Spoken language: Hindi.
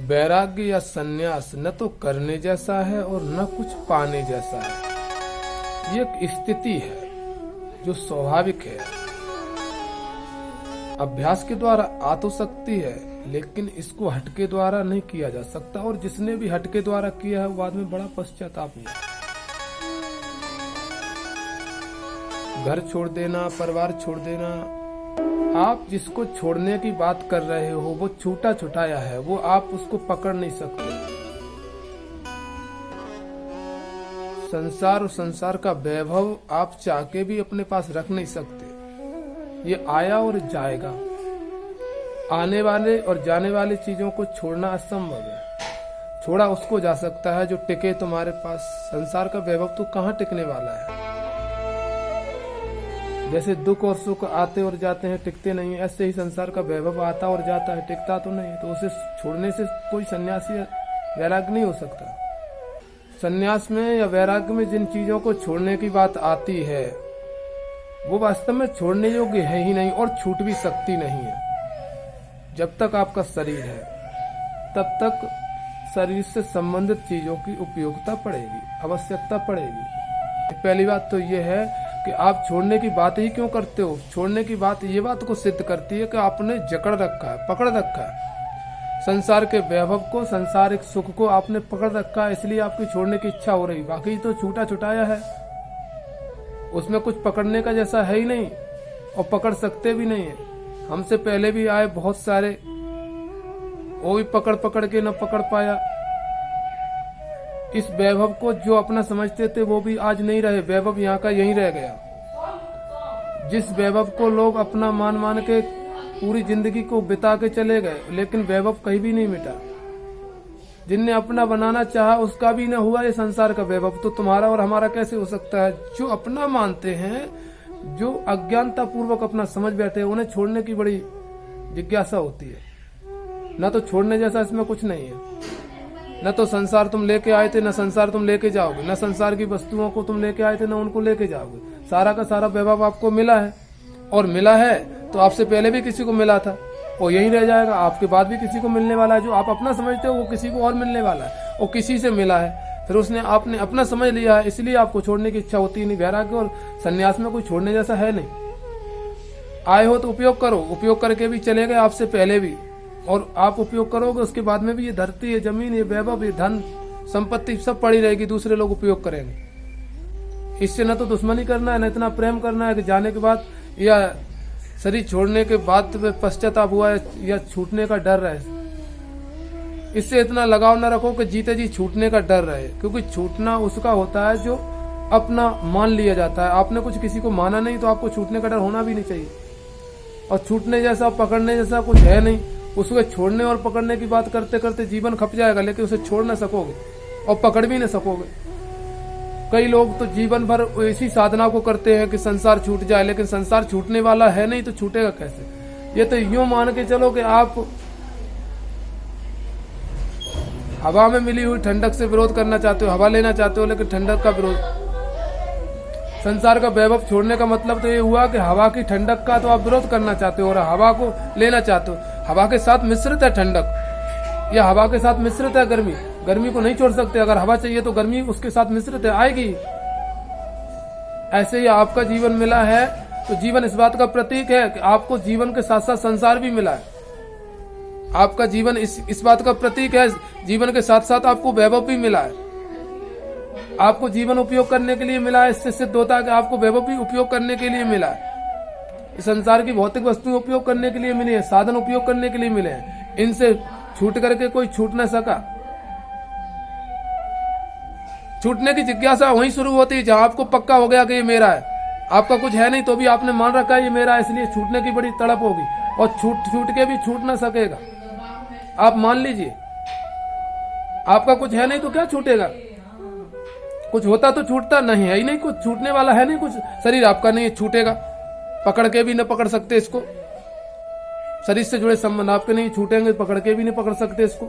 वैराग्य या संन्यास न तो करने जैसा है और न कुछ पाने जैसा है। ये एक स्थिति है जो स्वाभाविक है। अभ्यास के द्वारा आ तो सकती है, लेकिन इसको हटके द्वारा नहीं किया जा सकता, और जिसने भी हटके द्वारा किया है वो बाद में बड़ा पश्चाताप हुआ। घर छोड़ देना, परिवार छोड़ देना, आप जिसको छोड़ने की बात कर रहे हो वो छूटा छुटाया है, वो आप उसको पकड़ नहीं सकते। संसार और संसार का वैभव आप चाह के भी अपने पास रख नहीं सकते। ये आया और जाएगा। आने वाले और जाने वाली चीजों को छोड़ना असंभव है। छोड़ा उसको जा सकता है जो टिके तुम्हारे पास। संसार का वैभव तो कहाँ टिकने वाला है। जैसे दुख और सुख आते और जाते हैं, टिकते नहीं है, ऐसे ही संसार का वैभव आता और जाता है, टिकता तो नहीं। तो उसे छोड़ने से कोई सन्यासी या वैराग्य नहीं हो सकता। सन्यास में या वैराग्य में जिन चीजों को छोड़ने की बात आती है वो वास्तव में छोड़ने योग्य है ही नहीं और छूट भी सकती नहीं है। जब तक आपका शरीर है तब तक शरीर से संबंधित चीजों की उपयोगिता पड़ेगी, आवश्यकता पड़ेगी। पहली बात तो ये है कि आप छोड़ने की बात ही क्यों करते हो। छोड़ने की बात ये बात को सिद्ध करती है कि आपने जकड़ रखा है, पकड़ रखा है। संसार के वैभव को, संसारिक सुख को आपने पकड़ रखा है, इसलिए आपकी छोड़ने की इच्छा हो रही। बाकी तो छूटा छुटाया है, उसमें कुछ पकड़ने का जैसा है ही नहीं और पकड़ सकते भी नहीं है। हमसे पहले भी आए बहुत सारे, वो भी पकड़ पकड़ के न पकड़ पाया। इस वैभव को जो अपना समझते थे वो भी आज नहीं रहे। वैभव यहाँ का यहीं रह गया। जिस वैभव को लोग अपना मान मान के पूरी जिंदगी को बिता के चले गए, लेकिन वैभव कहीं भी नहीं मिटा। जिनने अपना बनाना चाहा उसका भी न हुआ। ये संसार का वैभव तो तुम्हारा और हमारा कैसे हो सकता है। जो अपना मानते हैं, जो अज्ञानता पूर्वक अपना समझ बैठे, उन्हें छोड़ने की बड़ी जिज्ञासा होती है। न तो छोड़ने जैसा इसमें कुछ नहीं है। न तो संसार तुम लेके आए थे, न संसार तुम लेके जाओगे। न संसार की वस्तुओं को तुम लेके आए थे, न उनको लेके जाओगे। सारा का सारा वैभव आपको मिला है, और मिला है तो आपसे पहले भी किसी को मिला था और यही रह जाएगा। आपके बाद भी किसी को मिलने वाला है। जो आप अपना समझते हो वो किसी को और मिलने वाला है, और किसी से मिला है, फिर उसने आपने अपना समझ लिया है, इसलिए आपको छोड़ने की इच्छा होती नहीं। वैराग्य और सन्यास में कोई छोड़ने जैसा है नहीं। आए हो तो उपयोग करो, उपयोग करके भी चले गए आपसे पहले भी, और आप उपयोग करोगे उसके बाद में भी। ये धरती, ये जमीन, ये वैभव, ये धन संपत्ति सब पड़ी रहेगी, दूसरे लोग उपयोग करेंगे। इससे न तो दुश्मनी करना है, न इतना प्रेम करना है कि जाने के बाद या शरीर छोड़ने के बाद पश्चाताप हुआ है या छूटने का डर रहे। इससे इतना लगाव न रखो कि जीते जी छूटने का डर रहे, क्योंकि छूटना उसका होता है जो अपना मान लिया जाता है। आपने कुछ किसी को माना नहीं तो आपको छूटने का डर होना भी नहीं चाहिए। और छूटने जैसा, पकड़ने जैसा कुछ है नहीं। उसको छोड़ने और पकड़ने की बात करते करते जीवन खप जाएगा, लेकिन उसे छोड़ न सकोगे और पकड़ भी न सकोगे। कई लोग तो जीवन भर इसी साधना को करते हैं कि संसार छूट जाए, लेकिन संसार छूटने वाला है नहीं तो छूटेगा कैसे। ये तो यूं मान के चलो कि आप हवा में मिली हुई ठंडक से विरोध करना चाहते हो, हवा लेना चाहते हो, लेकिन ठंडक का विरोध। संसार का वैभव छोड़ने का मतलब तो ये हुआ कि हवा की ठंडक का तो आप विरोध करना चाहते हो और हवा को लेना चाहते हो। हवा के साथ मिश्रित है ठंडक, या हवा के साथ मिश्रित है गर्मी। गर्मी को नहीं छोड़ सकते। अगर हवा चाहिए तो गर्मी उसके साथ मिश्रित है, आएगी। ऐसे ही आपका जीवन मिला है तो जीवन इस बात का प्रतीक है कि आपको जीवन के साथ साथ संसार भी मिला है। आपका जीवन इस बात का प्रतीक है, जीवन के साथ साथ आपको वैभव भी मिला है। आपको जीवन उपयोग करने के लिए मिला है, इससे सिद्ध होता है कि आपको वैभव भी उपयोग करने के लिए मिला है। संसार की भौतिक वस्तुएं उपयोग करने के लिए मिली है, साधन उपयोग करने के लिए मिले हैं। इनसे छूट करके कोई छूट न सका। छूटने की जिज्ञासा वहीं शुरू होती है जहां आपको पक्का हो गया कि ये मेरा है। आपका कुछ है नहीं तो भी आपने मान रखा है ये मेरा है, इसलिए छूटने की बड़ी तड़प होगी, और छूट के भी छूट ना सकेगा। आप मान लीजिए, आपका कुछ है नहीं तो क्या छूटेगा। कुछ होता तो छूटता, नहीं है ही नहीं, कुछ छूटने वाला है नहीं। कुछ शरीर आपका नहीं है, छूटेगा। पकड़ के भी न पकड़ सकते इसको। शरीर से जुड़े संबंध आपके नहीं, छूटेंगे, पकड़ के भी नहीं पकड़ सकते इसको।